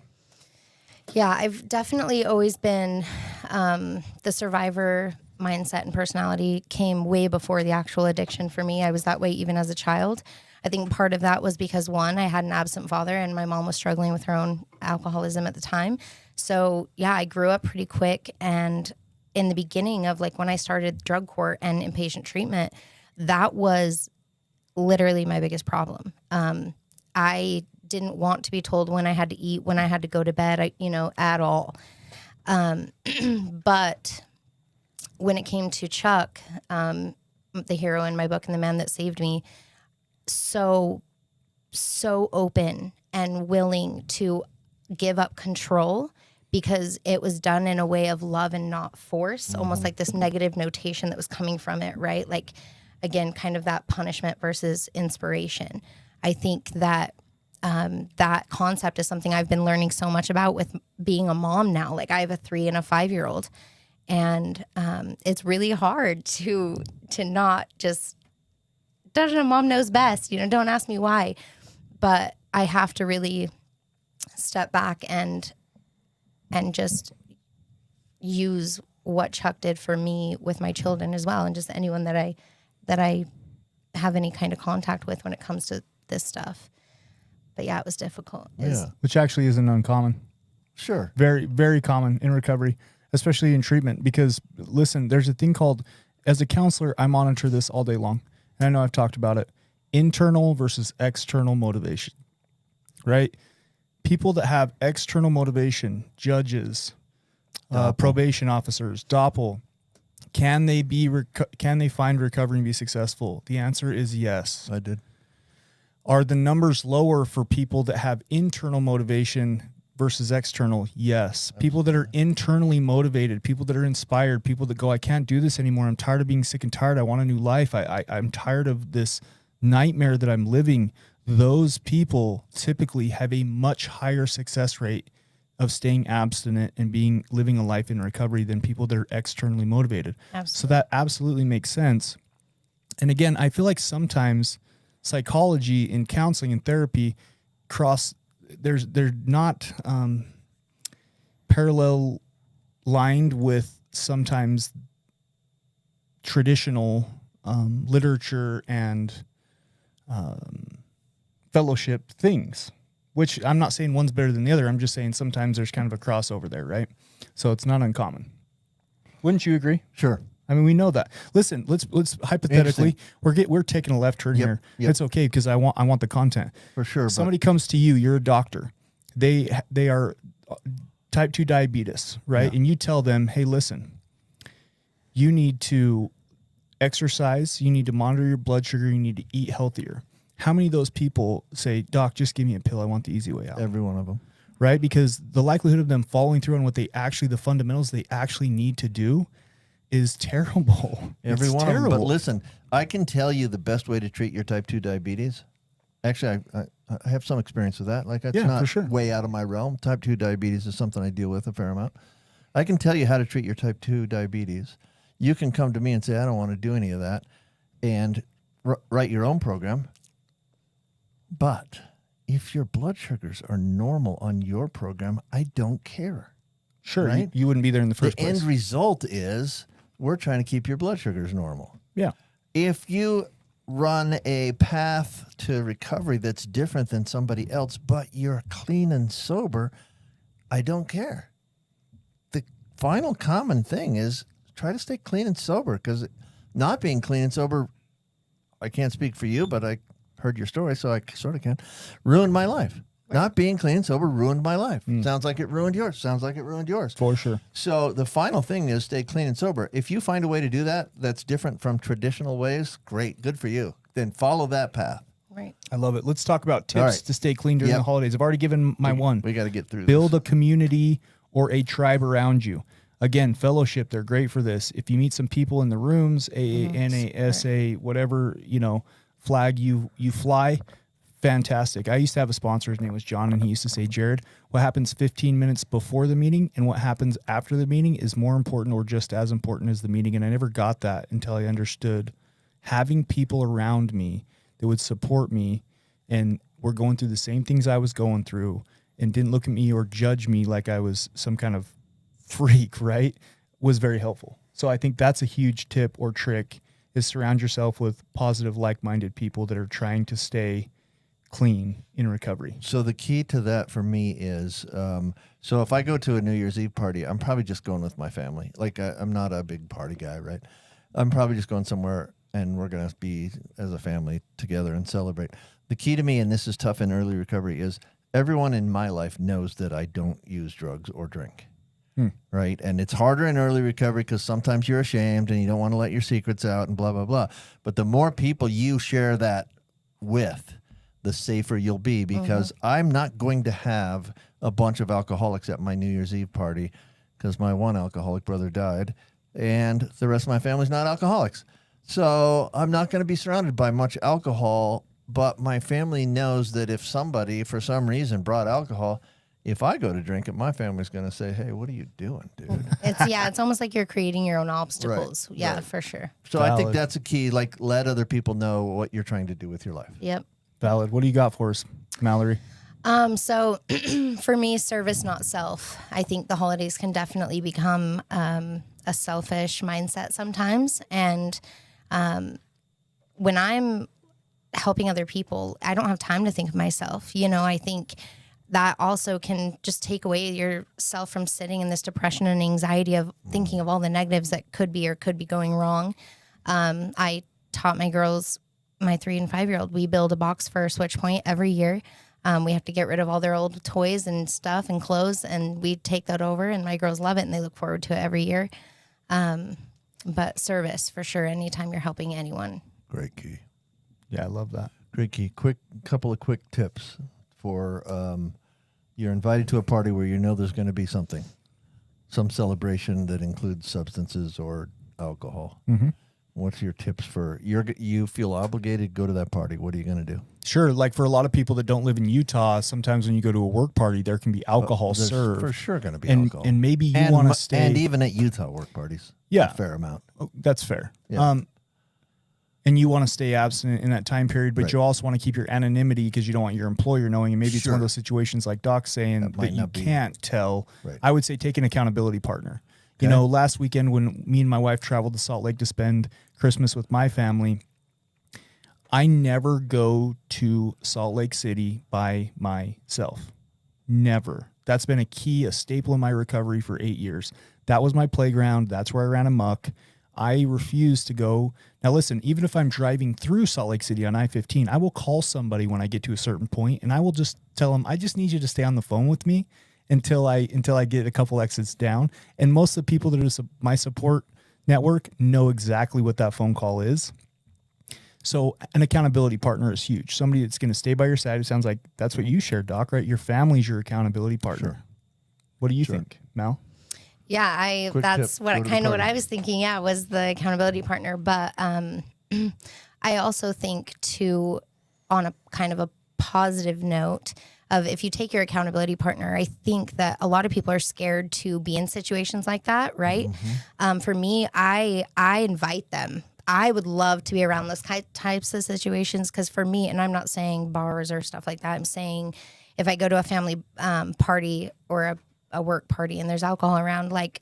Yeah, I've definitely always been the survivor mindset and personality came way before the actual addiction for me. I was that way even as a child. I think part of that was because, one, I had an absent father and my mom was struggling with her own alcoholism at the time. So, yeah, I grew up pretty quick. And in the beginning of, like, when I started drug court and inpatient treatment, that was literally my biggest problem. I didn't want to be told when I had to eat, when I had to go to bed, at all. But when it came to Chuck, the hero in my book and the man that saved me, so open and willing to give up control, because it was done in a way of love and not force, almost like this negative notation that was coming from it, right? Like, again, kind of that punishment versus inspiration. I think that that concept is something I've been learning so much about with being a mom now. Like, I have a 3 and a 5-year-old, and it's really hard to not just, mom knows best, don't ask me why. But I have to really step back and just use what Chuck did for me with my children as well, and just anyone that I have any kind of contact with when it comes to this stuff. But yeah, it was difficult. Which actually isn't uncommon. Sure. Very, very common in recovery, especially in treatment. Because listen, there's a thing called, as a counselor, I monitor this all day long. And I know I've talked about it. Internal versus external motivation, right? People that have external motivation, judges, probation officers, DOPL, can they find recovery and be successful? The answer is yes. I did. Are the numbers lower for people that have internal motivation versus external? Yes. People that are internally motivated, people that are inspired, people that go, I can't do this anymore. I'm tired of being sick and tired. I want a new life. I'm tired of this nightmare that I'm living. Those people typically have a much higher success rate of staying abstinent and living a life in recovery than people that are externally motivated. Absolutely. So that absolutely makes sense. And again, I feel like sometimes psychology and counseling and therapy they're not parallel lined with sometimes traditional literature and fellowship things, which I'm not saying one's better than the other. I'm just saying sometimes there's kind of a crossover there, right? So it's not uncommon. Wouldn't you agree? Sure. I mean, we know that. Listen, let's hypothetically, we're taking a left turn here. Yep. It's okay because I want the content. For sure. Somebody comes to you, you're a doctor. They are type 2 diabetes, right? Yeah. And you tell them, hey, listen, you need to exercise, you need to monitor your blood sugar, you need to eat healthier. How many of those people say, Doc, just give me a pill, I want the easy way out? Every one of them. Right? Because the likelihood of them following through on what the fundamentals they actually need to do is terrible. Every It's one terrible. of them. But listen, I can tell you the best way to treat your type 2 diabetes. Actually, I have some experience with that. Like, it's not for sure. way out of my realm. Type 2 diabetes is something I deal with a fair amount. I can tell you how to treat your type 2 diabetes. You can come to me and say, I don't want to do any of that, and write your own program. But if your blood sugars are normal on your program, I don't care. Sure, Right? you wouldn't be there in the The first place. end result is we're trying to keep your blood sugars normal. Yeah. If you run a path to recovery that's different than somebody else, but you're clean and sober, I don't care. The final common thing is try to stay clean and sober, because not being clean and sober, I can't speak for you, but I heard your story, so I sort of can, ruined my life. Not being clean and sober ruined my life. Sounds like it ruined yours. Sounds like it ruined yours. For sure. So the final thing is stay clean and sober. If you find a way to do that that's different from traditional ways, great, good for you. Then follow that path. Right. I love it. Let's talk about tips All right. to stay clean during Yep. the holidays. I've already given my one. We got to get through Build this. a community or a tribe around you. Again, fellowship, they're great for this. If you meet some people in the rooms, AA, NA, SA, whatever, flag you fly, fantastic. I used to have a sponsor. His name was John, and he used to say, Jared, what happens 15 minutes before the meeting and what happens after the meeting is more important or just as important as the meeting. And I never got that until I understood having people around me that would support me and were going through the same things I was going through and didn't look at me or judge me like I was some kind of freak, right, was very helpful. So I think that's a huge tip or trick, is surround yourself with positive, like-minded people that are trying to stay clean in recovery. So the key to that for me is, so if I go to a New Year's Eve party, I'm probably just going with my family. Like, I'm not a big party guy, right? I'm probably just going somewhere and we're going to be as a family together and celebrate. The key to me, and this is tough in early recovery, is everyone in my life knows that I don't use drugs or drink. Right. And it's harder in early recovery because sometimes you're ashamed and you don't want to let your secrets out and blah, blah, blah. But the more people you share that with, the safer you'll be, because I'm not going to have a bunch of alcoholics at my New Year's Eve party because my one alcoholic brother died and the rest of my family's not alcoholics. So I'm not going to be surrounded by much alcohol, but my family knows that if somebody for some reason brought alcohol, if I go to drink it, my family's going to say, hey, what are you doing, dude? It's almost like you're creating your own obstacles. Right, Yeah, right. for sure. So I think Valid. that's a key. Like, let other people know what you're trying to do with your life. Yep. Valid. What do you got for us, Mallory? So for me, service, not self. I think the holidays can definitely become a selfish mindset sometimes. And when I'm helping other people, I don't have time to think of myself. I think that also can just take away yourself from sitting in this depression and anxiety of thinking of all the negatives that could be going wrong. I taught my girls, my 3 and 5-year-old, we build a box for Switch Point every year. We have to get rid of all their old toys and stuff and clothes, and we take that over, and my girls love it, and they look forward to it every year. But service, for sure, anytime you're helping anyone. Great key. Yeah, I love that. Great key. Couple of quick tips for you're invited to a party where you know there's going to be some celebration that includes substances or alcohol. Mm-hmm. What's your tips for you feel obligated to go to that party? What are you going to do? Sure. Like for a lot of people that don't live in Utah, sometimes when you go to a work party, there can be alcohol There's served. for sure going to be and, alcohol. And maybe you want to stay. And even at Utah work parties. Yeah. A fair amount. Oh, that's fair. Yeah. And you want to stay abstinent in that time period, but Right. you also want to keep your anonymity because you don't want your employer knowing. And maybe it's one of Sure. those situations like Doc's saying That might that you not be- can't tell. Right. I would say take an accountability partner. You Okay. know, last weekend when me and my wife traveled to Salt Lake to spend Christmas with my family, I never go to Salt Lake City by myself. Never. That's been a staple in my recovery for 8 years. That was my playground. That's where I ran amok. I refuse to go. Now, listen, even if I'm driving through Salt Lake City on I-15, I will call somebody when I get to a certain point, and I will just tell them, I just need you to stay on the phone with me until I get a couple exits down. And most of the people that are my support network know exactly what that phone call is. So an accountability partner is huge. Somebody that's going to stay by your side. It sounds like that's what you shared, Doc, right? Your family's your accountability partner. Sure. What do you think, Mal? Yeah, Quick that's tip, what go to the kind of what party. I was thinking. Yeah, was the accountability partner. But I also think too, on a kind of a positive note, of if you take your accountability partner, I think that a lot of people are scared to be in situations like that, right? For me, I invite them. I would love to be around those types of situations because for me, and I'm not saying bars or stuff like that, I'm saying if I go to a family party or a work party and there's alcohol around, like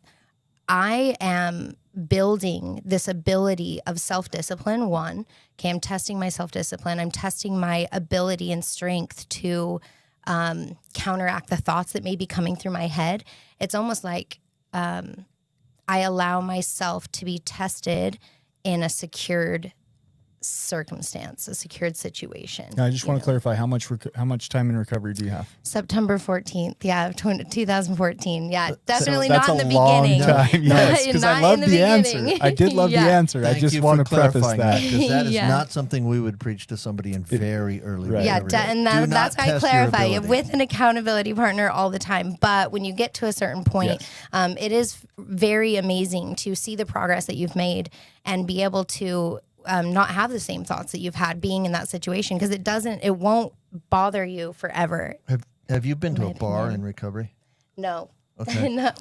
I am building this ability of self-discipline. One, okay, I'm testing my self-discipline. I'm testing my ability and strength to counteract the thoughts that may be coming through my head. It's almost like I allow myself to be tested in a secured circumstance, a secured situation. Now, I just want to clarify how much time in recovery do you have? September 14th, 2014. Yeah, definitely That's not in the a long beginning. time. Yes, because I Not love in the answer. beginning. I did love the Yeah. answer. I Thank just you want for to preface clarifying that. because that is Yeah. not something we would preach to somebody in very early Right. Yeah, recovery. and Do not that's why I test your clarify ability. with an accountability partner all the time. But when you get to a certain point, it is very amazing to see the progress that you've made and be able to not have the same thoughts that you've had being in that situation because it won't bother you forever. Have you been to my a bar opinion. in recovery? No. Okay. No.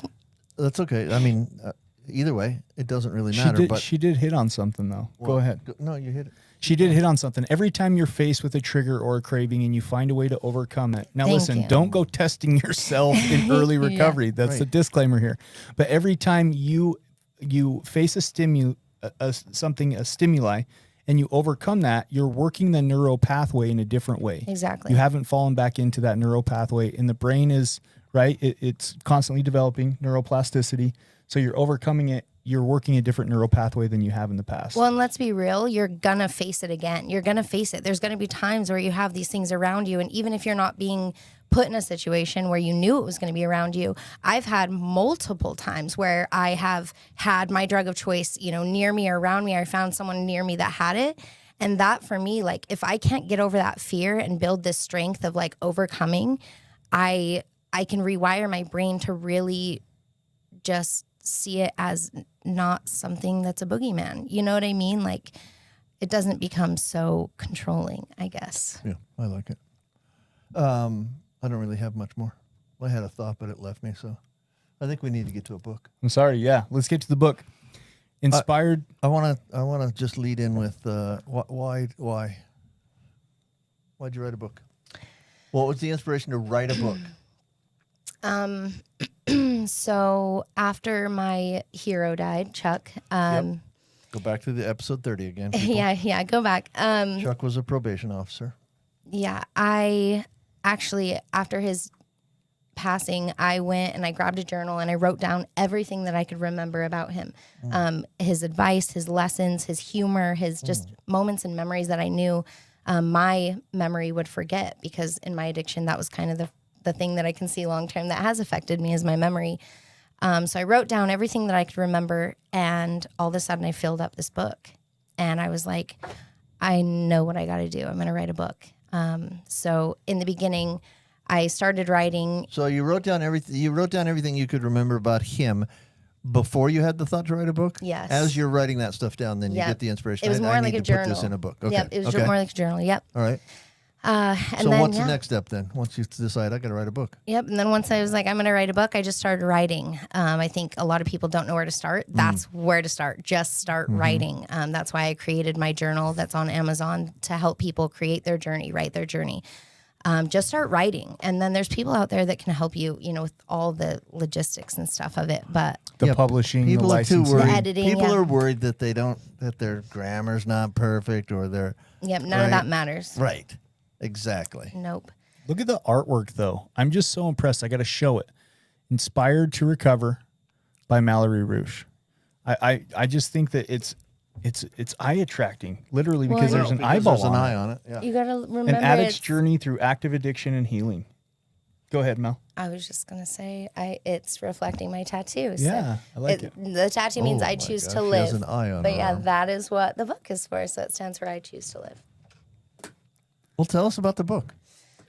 That's okay. I mean, either way, it doesn't really matter. But She did hit on something, though. Go ahead. No, you hit it. She did hit on something. Every time you're faced with a trigger or a craving and you find a way to overcome it. Now, Thank listen, you. don't go testing yourself in early recovery. That's the Right. disclaimer here. But every time you face a stimuli and you overcome that, you're working the neural pathway in a different way. Exactly. You haven't fallen back into that neural pathway, and the brain is right. It's constantly developing neuroplasticity. So you're overcoming it. You're working a different neural pathway than you have in the past. Well, and let's be real, you're going to face it again. You're going to face it. There's going to be times where you have these things around you. And even if you're not being put in a situation where you knew it was going to be around you, I've had multiple times where I have had my drug of choice, near me or around me. I found someone near me that had it. And that for me, like if I can't get over that fear and build this strength of like overcoming, I can rewire my brain to really just see it as not something that's a boogeyman. You know what I mean? Like it doesn't become so controlling, I guess. Yeah, I like it. I don't really have much more. I had a thought, but it left me. So I think we need to get to a book. I'm sorry. Yeah, let's get to the book. Inspired. I want to just lead in with why'd you write a book? What was the inspiration to write a book? So after my hero died, Chuck, Go back to the episode 30 again. people. yeah, go back. Chuck was a probation officer. Yeah, I actually, after his passing, I went and I grabbed a journal and I wrote down everything that I could remember about him. His advice, his lessons, his humor, his just moments and memories that I knew my memory would forget, because in my addiction, that was kind of the thing that I can see long term that has affected me is my memory. So I wrote down everything that I could remember, and all of a sudden I filled up this book. And I was like, I know what I got to do. I'm going to write a book. So in the beginning, I started writing. So you wrote down everything. You wrote down everything you could remember about him before you had the thought to write a book. Yes. As you're writing that stuff down, then you Yep. get the inspiration. It was more I like need a to journal. put this in a book. Okay. Yep, it was okay. more like a journal. Yep. All right. And So then, what's the next step then? Once you decide I got to write a book. Yep. And then once I was like, I'm going to write a book, I just started writing. I think a lot of people don't know where to start. That's where to start. Just start writing. That's why I created my journal that's on Amazon to help people create their journey, write their journey. Just start writing. And then there's people out there that can help you, with all the logistics and stuff of it. But The publishing, the People are too licensing. worried. The editing, People yeah. are worried that that their grammar's not perfect or their yep, none of that matters. right. Exactly. Nope. Look at the artwork, though. I'm just so impressed. I got to show it. Inspired to Recover by Malory Ruesch. I just think that it's eye attracting, literally, because Well, there's an Because eyeball there's an on eye it. on it. Yeah. You got to remember An addict's it's- journey through active addiction and healing. Go ahead, Mel. I was just gonna say, it's reflecting my tattoo. So Yeah, I like it. The tattoo means Oh I my choose gosh, to she live. has an eye on but her yeah, arm. that is what the book is for. So it stands for I choose to live. Well, tell us about the book.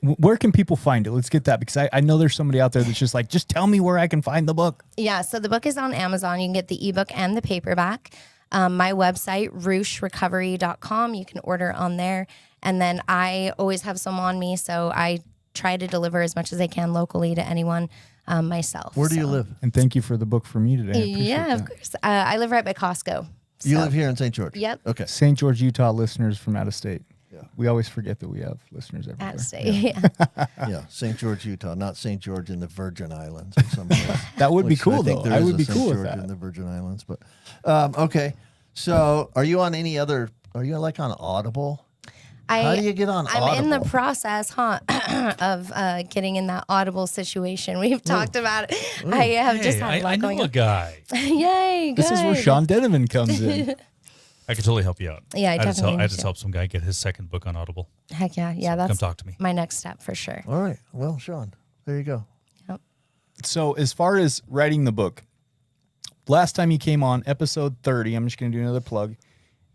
Where can people find it? Let's get that, because I know there's somebody out there that's just like, just tell me where I can find the book. Yeah, so the book is on Amazon. You can get the ebook and the paperback. My website, rueschrecovery.com. You can order on there. And then I always have some on me, so I try to deliver as much as I can locally to anyone myself. Where do you So- live? And thank you for the book for me today. I appreciate Yeah, that. of course. I live right by Costco. You so- live here in St. George. Yep. Okay. St. George, Utah listeners from out of state. Yeah. We always forget that we have listeners everywhere. Out of state. Yeah. Yeah, St. George, Utah, not St. George in the Virgin Islands or somewhere. That would be Which cool, I think though. there I is would a be St. cool with George that. in the Virgin Islands, but okay. So, are you on any other? Are you like on Audible? How do you get on I'm in the Audible? process, of getting in that Audible situation. We've talked about it. I have just had a lot I know going a on. guy. Yay! This is where good. Sean Denevan comes in. I could totally help you out. Yeah, I definitely I need just to. helped some guy get his second book on Audible. Heck yeah, yeah. Come That's talk to me. my next step for sure. All right. Well, Sean, there you go. Yep. So as far as writing the book, last time you came on, episode 30, I'm just going to do another plug,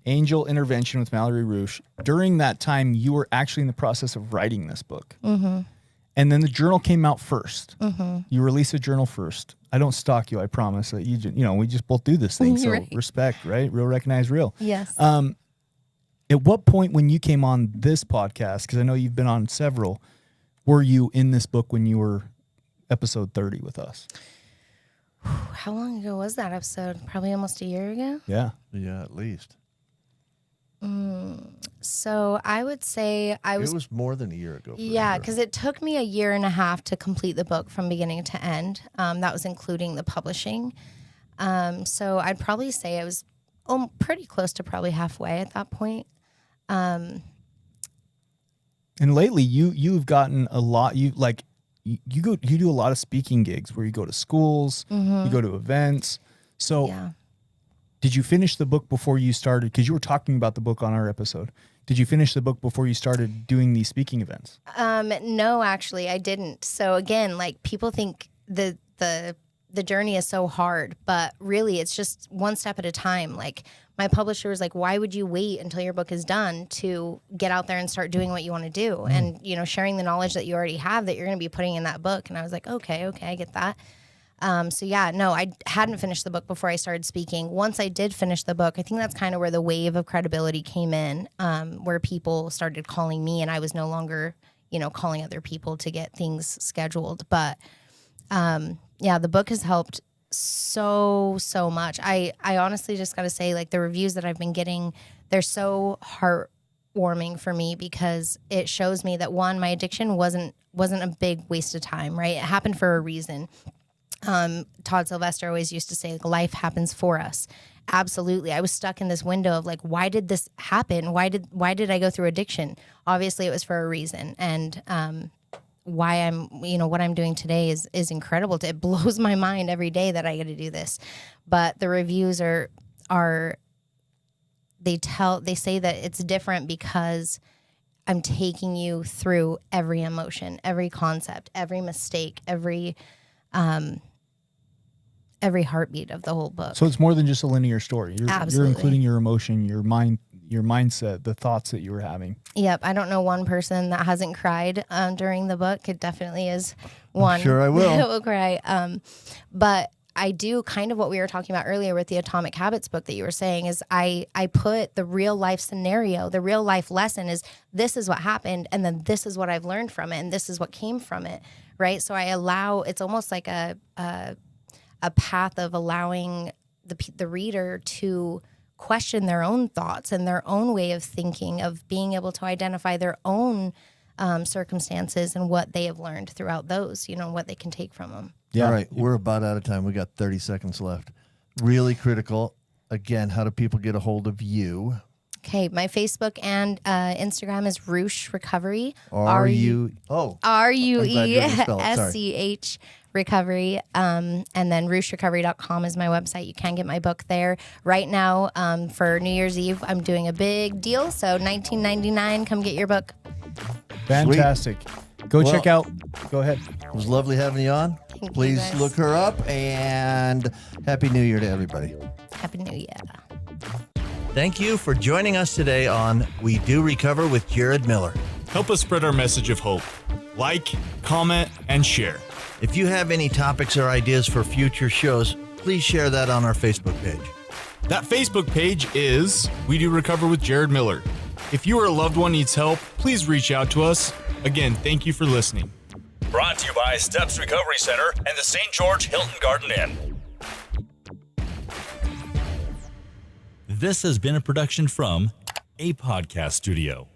Angel Intervention with Malory Ruesch. During that time, you were actually in the process of writing this book. Mm-hmm. And then the journal came out first. Mm-hmm. You release a journal first. I don't stalk you, I promise. That we just both do this thing. So Right. respect, right? Real recognize real. Yes. At what point when you came on this podcast, because I know you've been on several, were you in this book when you were episode 30 with us? How long ago was that episode? Probably almost a year ago. Yeah. Yeah, at least. So I would say I was. It was more than a year ago. for Yeah, sure. because it took me a year and a half to complete the book from beginning to end. That was including the publishing. So I'd probably say I was pretty close to probably halfway at that point. And lately you've gotten a lot, you do a lot of speaking gigs where you go to schools, you go to events. So Yeah. did you finish the book before you started? Because you were talking about the book on our episode. Did you finish the book before you started doing these speaking events? No, actually, I didn't. So again, like people think the journey is so hard, but really it's just one step at a time. Like my publisher was like, why would you wait until your book is done to get out there and start doing what you want to do? And, sharing the knowledge that you already have that you're going to be putting in that book. And I was like, okay, I get that. So yeah, no, I hadn't finished the book before I started speaking. Once I did finish the book, I think that's kind of where the wave of credibility came in, where people started calling me and I was no longer, calling other people to get things scheduled. But yeah, the book has helped so much. I honestly just got to say, like, the reviews that I've been getting, they're so heartwarming for me because it shows me that one, my addiction wasn't a big waste of time, right? It happened for a reason. Todd Sylvester always used to say, like, life happens for us. Absolutely. I was stuck in this window of like, why did this happen? Why did I go through addiction? Obviously it was for a reason. And, why I'm, what I'm doing today is incredible. It blows my mind every day that I get to do this. But the reviews they say that it's different because I'm taking you through every emotion, every concept, every mistake, every heartbeat of the whole book. So it's more than just a linear story. You're Absolutely. including your emotion, your mindset, the thoughts that you were having. Yep. I don't know one person that hasn't cried during the book. It definitely is one. I'm sure I will. That will cry. But I do kind of what we were talking about earlier with the Atomic Habits book that you were saying is I put the real life scenario, the real life lesson is this is what happened. And then this is what I've learned from it. And this is what came from it. Right. So I allow, it's almost like a path of allowing the reader to question their own thoughts and their own way of thinking, of being able to identify their own circumstances and what they have learned throughout those, what they can take from them. Yeah. All right. We're about out of time. We got 30 seconds left. Really critical. Again, how do people get a hold of you? Okay. My Facebook and Instagram is Ruesch Recovery. R-U-E-S-C-H Recovery. And then RueschRecovery.com is my website. You can get my book there. Right now, for New Year's Eve, I'm doing a big deal. So $19.99, come get your book. Fantastic. Go check out. Go ahead. It was lovely having you on. Thank you, Please guys. look her up, and Happy New Year to everybody. Happy New Year. Thank you for joining us today on We Do Recover with Jared Miller. Help us spread our message of hope. Like, comment, and share. If you have any topics or ideas for future shows, please share that on our Facebook page. That Facebook page is We Do Recover with Jared Miller. If you or a loved one needs help, please reach out to us. Again, thank you for listening. Brought to you by Steps Recovery Center and the St. George Hilton Garden Inn. This has been a production from a podcast studio.